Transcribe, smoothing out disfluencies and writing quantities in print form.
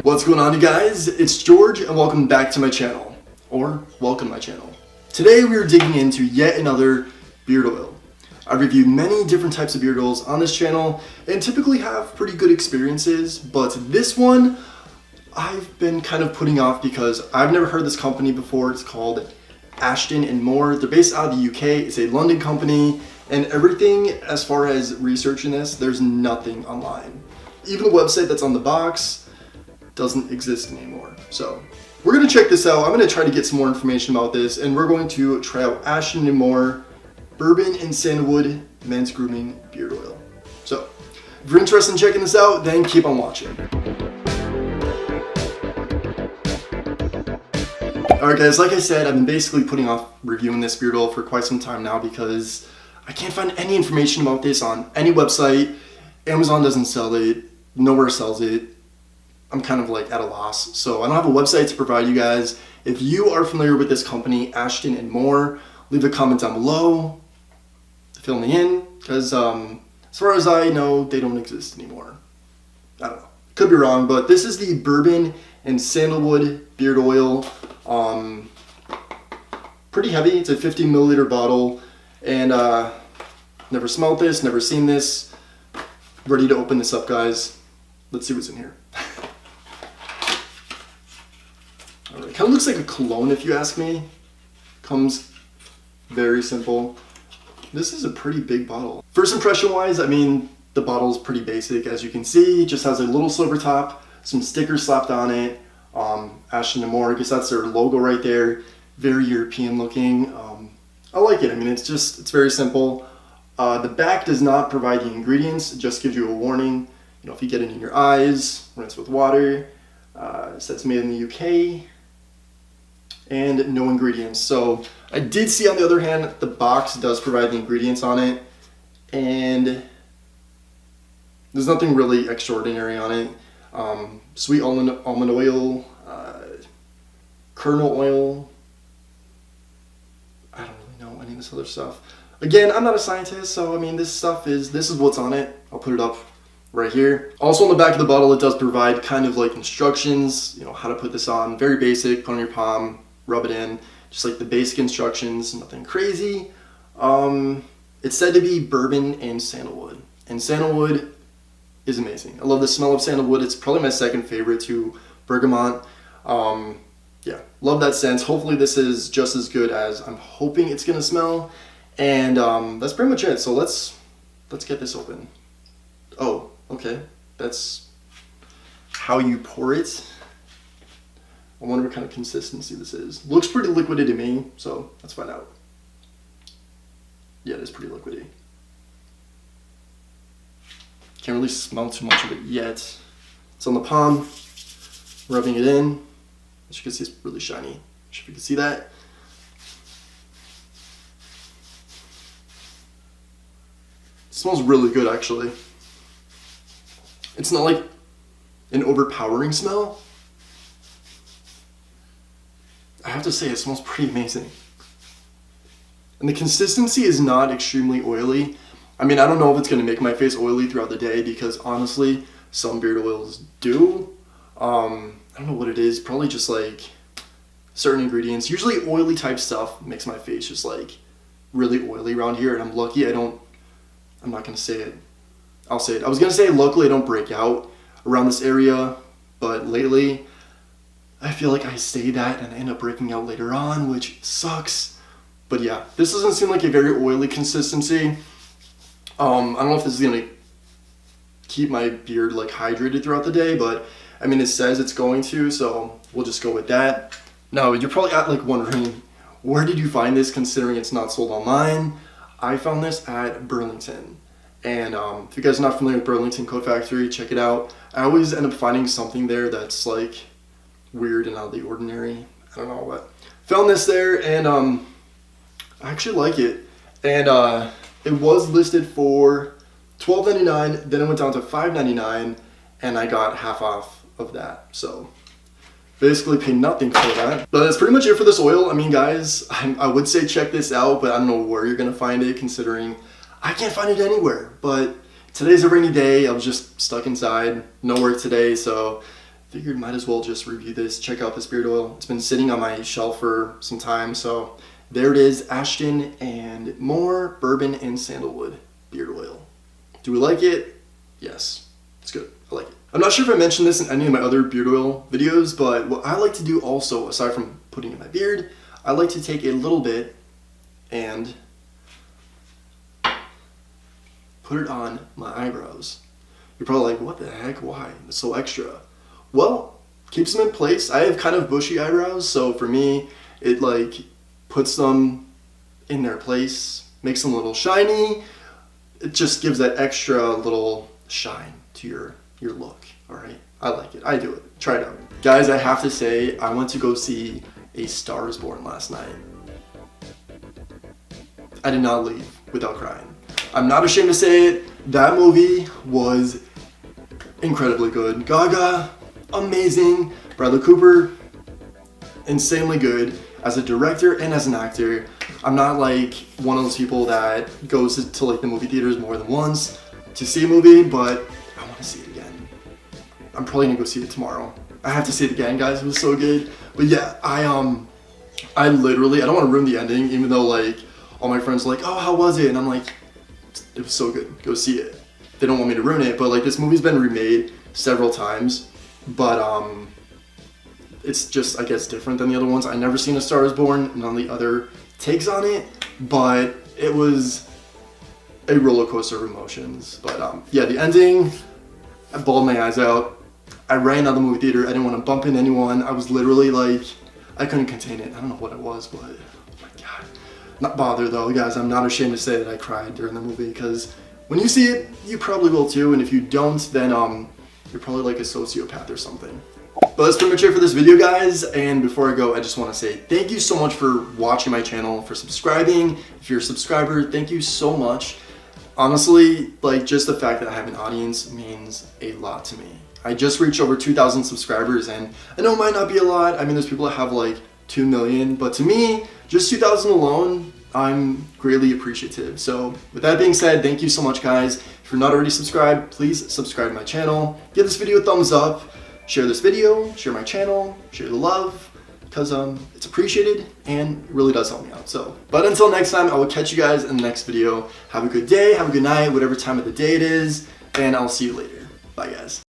What's going on, you guys? It's George and welcome back to my channel. Or welcome to my channel. Today we are digging into yet another beard oil. I review many different types of beard oils on this channel and typically have pretty good experiences, but this one I've been kind of putting off because I've never heard this company before. It's called ASHTON MOORE. They're based out of the UK. It's a London company, and everything as far as researching this, there's nothing online. Even the website that's on the box doesn't exist anymore. So we're gonna check this out. I'm gonna try to get some more information about this, and we're going to try out ASHTON MOORE Bourbon and Sandalwood Men's Grooming Beard Oil. So if you're interested in checking this out, then keep on watching. Alright guys, like I said, I've been basically putting off reviewing this beard oil for quite some time now because I can't find any information about this on any website. Amazon doesn't sell it, nowhere sells it. I'm kind of like at a loss. So I don't have a website to provide you guys. If you are familiar with this company, ASHTON MOORE, leave a comment down below to fill me in, because as far as I know, they don't exist anymore. I don't know, could be wrong, but this is the Bourbon and Sandalwood beard oil. Pretty heavy. It's a 50 milliliter bottle, and never smelled this, never seen this. Ready to open this up, guys. Let's see what's in here. Alright, kind of looks like a cologne if you ask me. Comes very simple. This is a pretty big bottle. First impression wise, I mean, the bottle's pretty basic. As you can see, it just has a little silver top, some stickers slapped on it. ASHTON MOORE, I guess that's their logo right there. Very European looking. I like it. I mean, it's very simple. The back does not provide the ingredients. It just gives you a warning. You know, if you get it in your eyes, rinse with water. It says made in the UK. And no ingredients. So I did see, on the other hand, the box does provide the ingredients on it. And there's nothing really extraordinary on it. Sweet almond oil, kernel oil. I don't really know any of this other stuff. Again, I'm not a scientist, so I mean, this is what's on it. I'll put it up right here. Also on the back of the bottle, it does provide kind of like instructions, you know, how to put this on. Very basic, put on your palm, rub it in, just like the basic instructions, nothing crazy. It's said to be bourbon and sandalwood, and sandalwood is amazing. I love the smell of sandalwood. It's probably my second favorite to bergamot. Yeah, love that scent. Hopefully this is just as good as I'm hoping it's gonna smell. And that's pretty much it. So let's get this open. Oh, okay. That's how you pour it. I wonder what kind of consistency this is. Looks pretty liquidy to me, so let's find out. Yeah, it is pretty liquidy. Can't really smell too much of it yet. It's on the palm, rubbing it in. As you can see, it's really shiny. Not sure if you can see that. It smells really good, actually. It's not like an overpowering smell. I have to say, it smells pretty amazing. And the consistency is not extremely oily. I mean, I don't know if it's going to make my face oily throughout the day, because honestly, some beard oils do. I don't know what it is. Probably just like certain ingredients. Usually oily type stuff makes my face just like really oily around here, and I'm lucky I'm not going to say it. I'll say it. I was going to say luckily I don't break out around this area, but lately I feel like I say that and I end up breaking out later on, which sucks. But yeah, this doesn't seem like a very oily consistency. I don't know if this is going to keep my beard like hydrated throughout the day, but I mean, it says it's going to, so we'll just go with that. Now, you're probably like wondering, where did you find this, considering it's not sold online? I found this at Burlington. And if you guys are not familiar with Burlington Coat Factory, check it out. I always end up finding something there that's like weird and out of the ordinary. I don't know, but found this there, and I actually like it. And it was listed for $12.99, then it went down to $5.99, and I got half off of that. So basically paid nothing for that. But that's pretty much it for this oil. I mean, guys, I would say check this out, but I don't know where you're gonna find it, considering I can't find it anywhere. But today's a rainy day. I was just stuck inside, no work today, so figured might as well just review this. Check out this beard oil. It's been sitting on my shelf for some time, so there it is. ASHTON and Moore Bourbon and Sandalwood beard oil. Do we like it? Yes, it's good. I like it. I'm not sure if I mentioned this in any of my other beard oil videos, but what I like to do also, aside from putting in my beard, I like to take a little bit and put it on my eyebrows. You're probably like, what the heck? Why? It's so extra. Well, keeps them in place. I have kind of bushy eyebrows, so for me, it like puts them in their place, makes them a little shiny. It just gives that extra little shine to your look. All right, I like it. I do it. Try it out. Guys, I have to say, I went to go see A Star is Born last night. I did not leave without crying. I'm not ashamed to say it. That movie was incredibly good. Gaga, amazing. Bradley Cooper, insanely good as a director and as an actor. I'm not like one of those people that goes to like the movie theaters more than once to see a movie, but I want to see it again. I'm probably gonna go see it tomorrow. I have to see it again, guys. It was so good. But yeah, I literally, I don't want to ruin the ending, even though like all my friends are like, oh, how was it? And I'm like, it was so good. Go see it. They don't want me to ruin it, but like this movie's been remade several times, but it's just, I guess, different than the other ones. I never seen A Star is Born, none of the other takes on it, but it was a roller coaster of emotions. But yeah, the ending, I bawled my eyes out. I ran out of the movie theater. I didn't want to bump into anyone. I was literally like, I couldn't contain it. I don't know what it was, but oh my God. Not bothered though, guys. I'm not ashamed to say that I cried during the movie, because when you see it, you probably will too, and if you don't, then you're probably like a sociopath or something. But that's pretty much it for this video, guys, and before I go, I just want to say thank you so much for watching my channel, for subscribing. If you're a subscriber, thank you so much. Honestly, like, just the fact that I have an audience means a lot to me. I just reached over 2,000 subscribers, and I know it might not be a lot. I mean, there's people that have like 2 million, but to me, just 2,000 alone, I'm greatly appreciative. So with that being said, thank you so much, guys. If you're not already subscribed, please subscribe to my channel. Give this video a thumbs up. Share this video, share my channel, share the love, because it's appreciated and it really does help me out. So, but until next time, I will catch you guys in the next video. Have a good day, have a good night, whatever time of the day it is, and I'll see you later. Bye, guys.